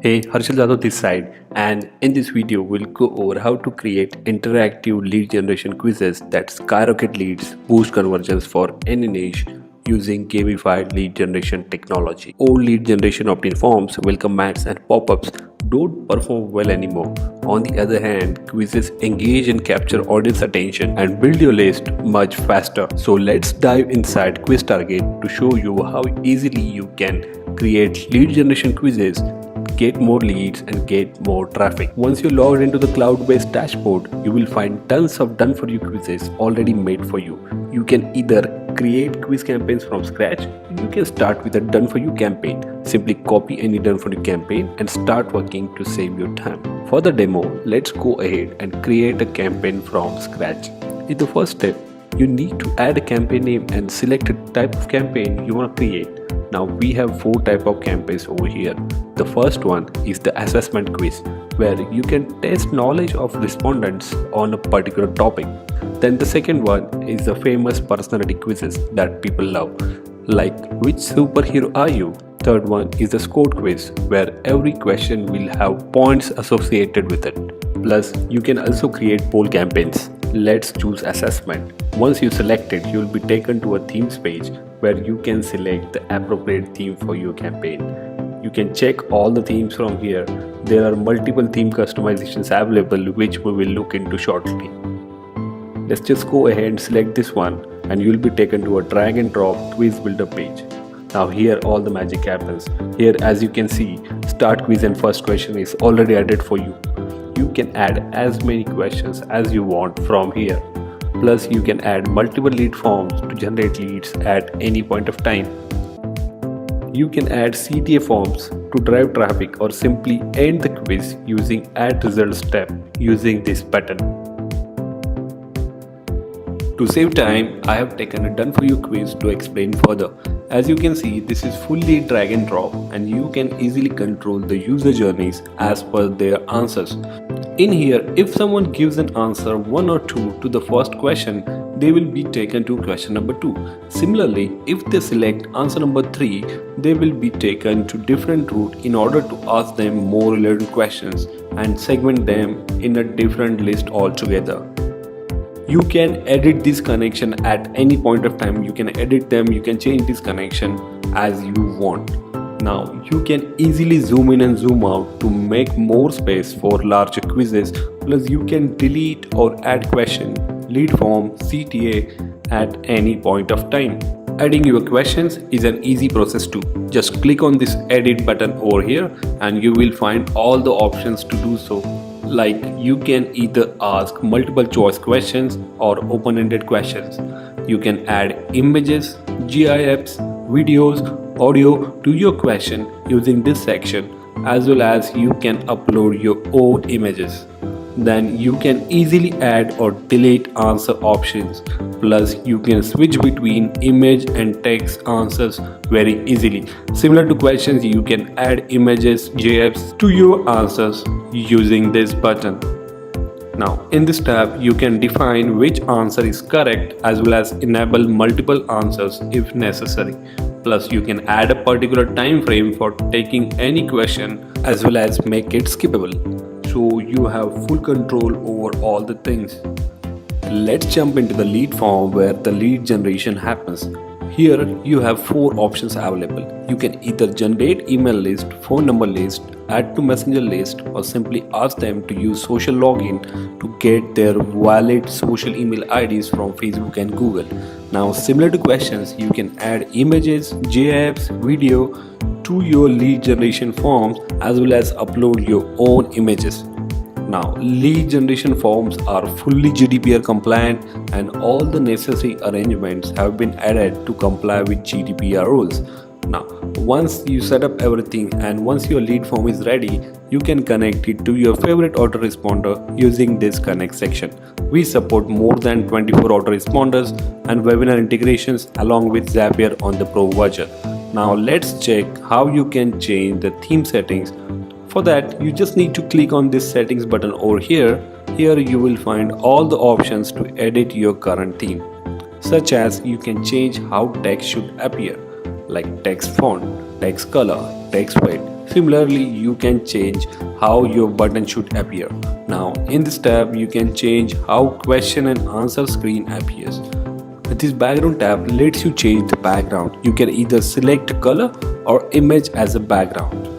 Hey, Harshal Jadhav this side, and in this video, we'll go over how to create interactive lead generation quizzes that skyrocket leads, boost conversions for any niche using gamified lead generation technology. Old lead generation opt-in forms, welcome mats, and pop-ups don't perform well anymore. On the other hand, quizzes engage and capture audience attention and build your list much faster. So let's dive inside Quiz Target to show you how easily you can create lead generation quizzes, get more leads and get more traffic. Once you're logged into the cloud-based dashboard, you will find tons of done-for-you quizzes already made for you. You can either create quiz campaigns from scratch, you can start with a done-for-you campaign. Simply copy any done-for-you campaign and start working to save your time. For the demo, let's go ahead and create a campaign from scratch. In the first step, you need to add a campaign name and select a type of campaign you want to create. Now we have 4 types of campaigns over here. The first one is the assessment quiz, where you can test knowledge of respondents on a particular topic. Then the second one is the famous personality quizzes that people love, like which superhero are you? Third one is the score quiz, where every question will have points associated with it. Plus, you can also create poll campaigns. Let's choose assessment. Once you select it, you will be taken to a themes page where you can select the appropriate theme for your campaign. You can check all the themes from here. There are multiple theme customizations available, which we will look into shortly. Let's just go ahead and select this one, and you will be taken to a drag and drop quiz builder page. Now here all the magic happens. Here, as you can see, start quiz and first question is already added for you. You can add as many questions as you want from here. Plus, you can add multiple lead forms to generate leads at any point of time. You can add CTA forms to drive traffic or simply end the quiz using add results tab using this button. To save time, I have taken a done for you quiz to explain further. As you can see, this is fully drag and drop, and you can easily control the user journeys as per their answers. In here, if someone gives an answer 1 or 2 to the first question, they will be taken to question number 2. Similarly, if they select answer number 3, they will be taken to different route in order to ask them more relevant questions and segment them in a different list altogether. You can edit this connection at any point of time. You can edit them, you can change this connection as you want. Now you can easily zoom in and zoom out to make more space for larger quizzes. Plus you can delete or add question, lead form, CTA at any point of time. Adding your questions is an easy process too. Just click on this edit button over here and you will find all the options to do so. Like you can either ask multiple choice questions or open-ended questions. You can add images, GIFs, videos, audio to your question using this section, as well as you can upload your own images. Then you can easily add or delete answer options. Plus you can switch between image and text answers very easily. Similar to questions, you can add images, GIFs to your answers using this button. Now in this tab, you can define which answer is correct as well as enable multiple answers if necessary. Plus you can add a particular time frame for taking any question as well as make it skippable. So you have full control over all the things. Let's jump into the lead form where the lead generation happens. Here you have 4 options available. You can either generate email list, phone number list, add to messenger list, or simply ask them to use social login to get their valid social email IDs from Facebook and Google. Now similar to questions, you can add images, GIFs, video to your lead generation forms as well as upload your own images. Now lead generation forms are fully GDPR compliant and all the necessary arrangements have been added to comply with GDPR rules. Now once you set up everything and once your lead form is ready, you can connect it to your favorite autoresponder using this connect section. We support more than 24 autoresponders and webinar integrations along with Zapier on the Pro version. Now let's check how you can change the theme settings. For that, you just need to click on this settings button over here. Here you will find all the options to edit your current theme, such as you can change how text should appear, like text font, text color, text weight, Similarly, you can change how your button should appear. Now, in this tab, you can change how question and answer screen appears. This background tab lets you change the background. You can either select color or image as a background.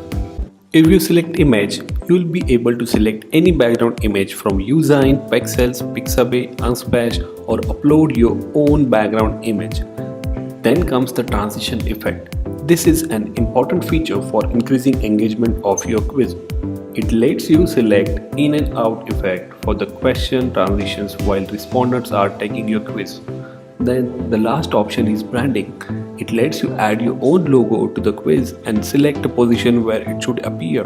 If you select image, you will be able to select any background image from Usein, Pexels, Pixabay, Unsplash, or upload your own background image. Then comes the transition effect. This is an important feature for increasing engagement of your quiz. It lets you select in and out effect for the question transitions while respondents are taking your quiz. Then the last option is branding. It lets you add your own logo to the quiz and select a position where it should appear.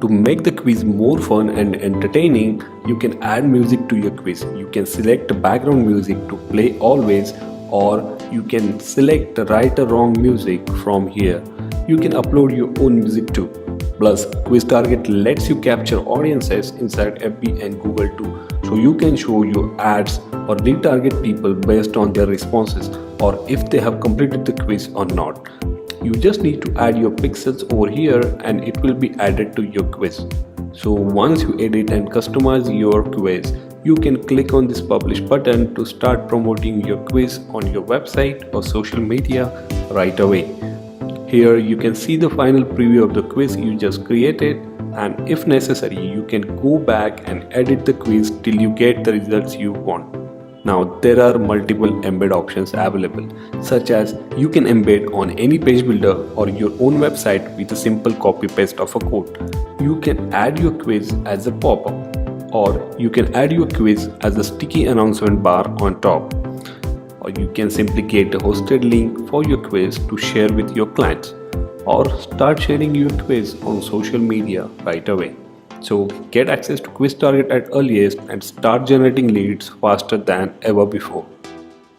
To make the quiz more fun and entertaining, you can add music to your quiz. You can select background music to play always, or you can select the right or wrong music from here. You can upload your own music too. Plus, Quiz Target lets you capture audiences inside FB and Google too, so you can show your ads or retarget people based on their responses or if they have completed the quiz or not. You just need to add your pixels over here and it will be added to your quiz. So once you edit and customize your quiz, you can click on this publish button to start promoting your quiz on your website or social media right away. Here you can see the final preview of the quiz you just created, and if necessary you can go back and edit the quiz till you get the results you want. Now there are multiple embed options available, such as you can embed on any page builder or your own website with a simple copy paste of a code. You can add your quiz as a pop-up, or you can add your quiz as a sticky announcement bar on top. Or you can simply create a hosted link for your quiz to share with your clients, or start sharing your quiz on social media right away. So get access to Quiz Target at earliest and start generating leads faster than ever before.